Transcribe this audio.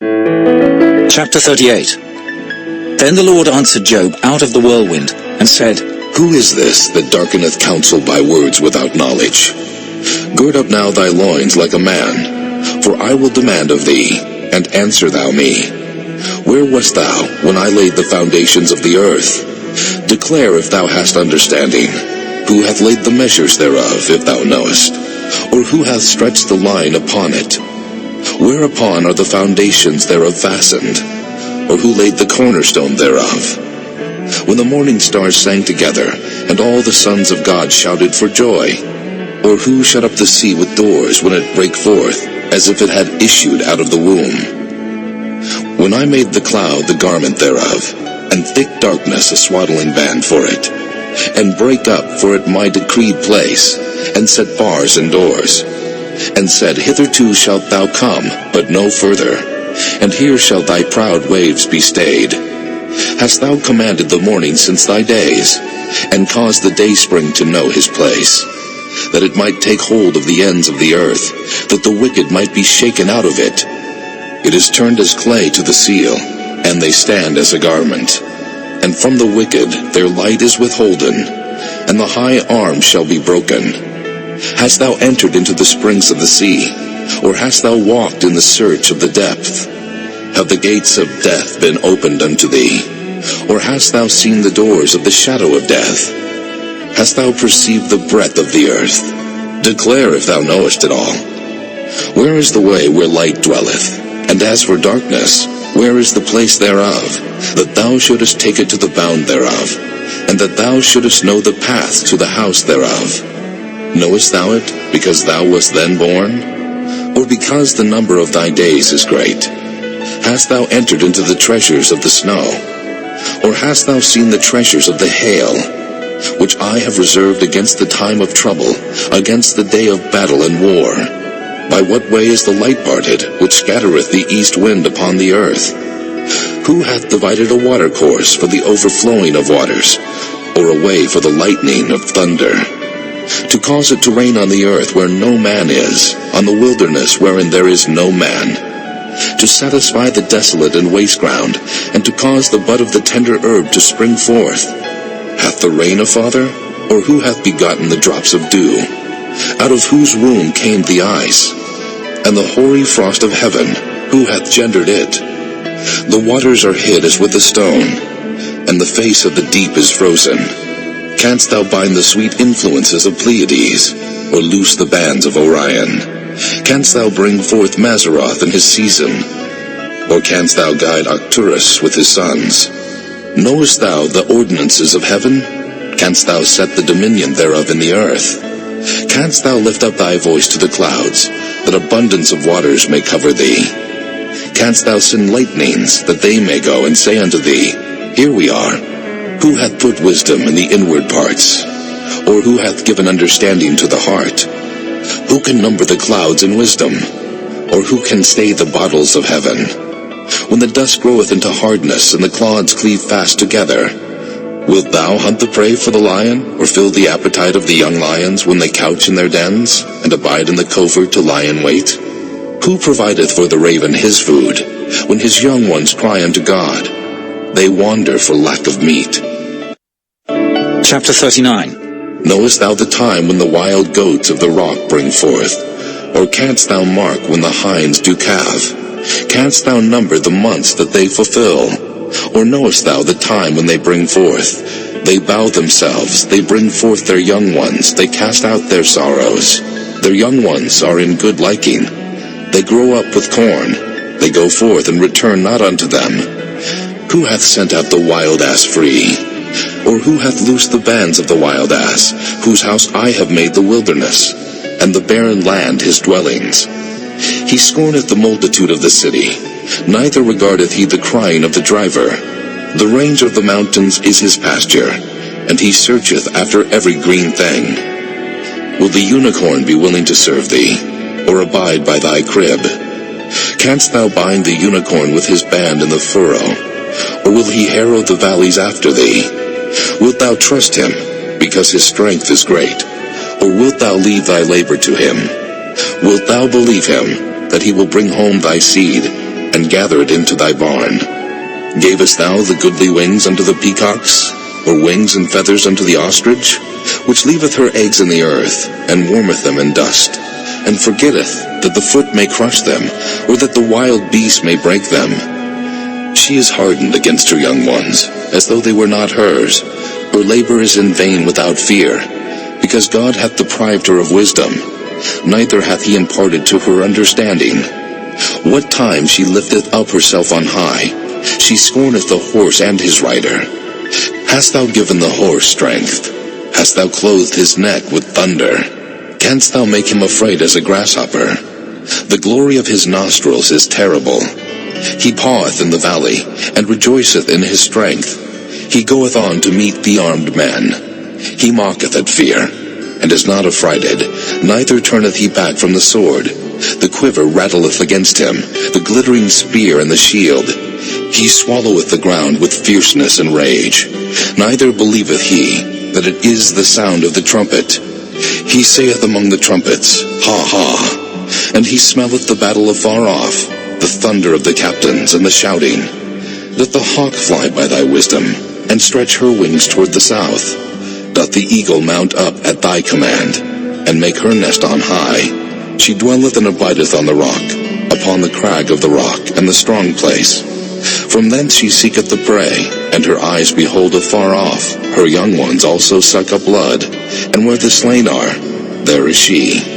Chapter 38. Then the Lord answered Job out of the whirlwind, and said, Who is this that darkeneth counsel by words without knowledge? Gird up now thy loins like a man, for I will demand of thee, and answer thou me. Where wast thou when I laid the foundations of the earth? Declare if thou hast understanding. Who hath laid the measures thereof, if thou knowest? Or who hath stretched the line upon it? Whereupon are the foundations thereof fastened? Or who laid the cornerstone thereof? When the morning stars sang together, and all the sons of God shouted for joy? Or who shut up the sea with doors when it brake forth, as if it had issued out of the womb? When I made the cloud the garment thereof, and thick darkness a swaddling band for it, and brake up for it my decreed place, and set bars and doors, and said, Hitherto shalt thou come, but no further, and here shall thy proud waves be stayed. Hast thou commanded the morning since thy days, and caused the dayspring to know his place, that it might take hold of the ends of the earth, that the wicked might be shaken out of it? It is turned as clay to the seal, and they stand as a garment. And from the wicked their light is withholden, and the high arm shall be broken. Hast thou entered into the springs of the sea, or hast thou walked in the search of the depth? Have the gates of death been opened unto thee? Or hast thou seen the doors of the shadow of death? Hast thou perceived the breadth of the earth? Declare if thou knowest it all. Where is the way where light dwelleth? And as for darkness, where is the place thereof? That thou shouldest take it to the bound thereof, and that thou shouldest know the path to the house thereof. Knowest thou it, because thou wast then born? Or because the number of thy days is great? Hast thou entered into the treasures of the snow? Or hast thou seen the treasures of the hail, which I have reserved against the time of trouble, against the day of battle and war? By what way is the light parted, which scattereth the east wind upon the earth? Who hath divided a watercourse for the overflowing of waters, or a way for the lightning of thunder? To cause it to rain on the earth where no man is, on the wilderness wherein there is no man, to satisfy the desolate and waste ground, and to cause the bud of the tender herb to spring forth. Hath the rain a father, or who hath begotten the drops of dew? Out of whose womb came the ice? And the hoary frost of heaven, who hath gendered it? The waters are hid as with a stone, and the face of the deep is frozen. Canst thou bind the sweet influences of Pleiades, or loose the bands of Orion? Canst thou bring forth Mazzaroth in his season? Or canst thou guide Arcturus with his sons? Knowest thou the ordinances of heaven? Canst thou set the dominion thereof in the earth? Canst thou lift up thy voice to the clouds, that abundance of waters may cover thee? Canst thou send lightnings, that they may go and say unto thee, Here we are? Who hath put wisdom in the inward parts? Or who hath given understanding to the heart? Who can number the clouds in wisdom? Or who can stay the bottles of heaven? When the dust groweth into hardness, and the clods cleave fast together, wilt thou hunt the prey for the lion, or fill the appetite of the young lions when they couch in their dens, and abide in the covert to lie in wait? Who provideth for the raven his food, when his young ones cry unto God? They wander for lack of meat. Chapter 39. Knowest thou the time when the wild goats of the rock bring forth? Or canst thou mark when the hinds do calve? Canst thou number the months that they fulfill? Or knowest thou the time when they bring forth? They bow themselves, they bring forth their young ones, they cast out their sorrows. Their young ones are in good liking. They grow up with corn, they go forth and return not unto them. Who hath sent out the wild ass free? Or who hath loosed the bands of the wild ass, whose house I have made the wilderness, and the barren land his dwellings? He scorneth the multitude of the city, neither regardeth he the crying of the driver. The range of the mountains is his pasture, and he searcheth after every green thing. Will the unicorn be willing to serve thee, or abide by thy crib? Canst thou bind the unicorn with his band in the furrow, or will he harrow the valleys after thee? Wilt thou trust him, because his strength is great, or wilt thou leave thy labor to him? Wilt thou believe him, that he will bring home thy seed, and gather it into thy barn? Gavest thou the goodly wings unto the peacocks, or wings and feathers unto the ostrich, which leaveth her eggs in the earth, and warmeth them in dust, and forgetteth that the foot may crush them, or that the wild beast may break them? She is hardened against her young ones, as though they were not hers. Her labor is in vain without fear, because God hath deprived her of wisdom, neither hath he imparted to her understanding. What time she lifteth up herself on high, she scorneth the horse and his rider. Hast thou given the horse strength? Hast thou clothed his neck with thunder? Canst thou make him afraid as a grasshopper? The glory of his nostrils is terrible. He paweth in the valley, and rejoiceth in his strength. He goeth on to meet the armed man. He mocketh at fear, and is not affrighted, neither turneth he back from the sword. The quiver rattleth against him, the glittering spear and the shield. He swalloweth the ground with fierceness and rage. Neither believeth he that it is the sound of the trumpet. He saith among the trumpets, Ha ha! And he smelleth the battle afar off, the thunder of the captains and the shouting. Doth the hawk fly by thy wisdom, and stretch her wings toward the south? Doth the eagle mount up at thy command, and make her nest on high? She dwelleth and abideth on the rock, upon the crag of the rock, and the strong place. From thence she seeketh the prey, and her eyes behold afar off. Her young ones also suck up blood, and where the slain are, there is she.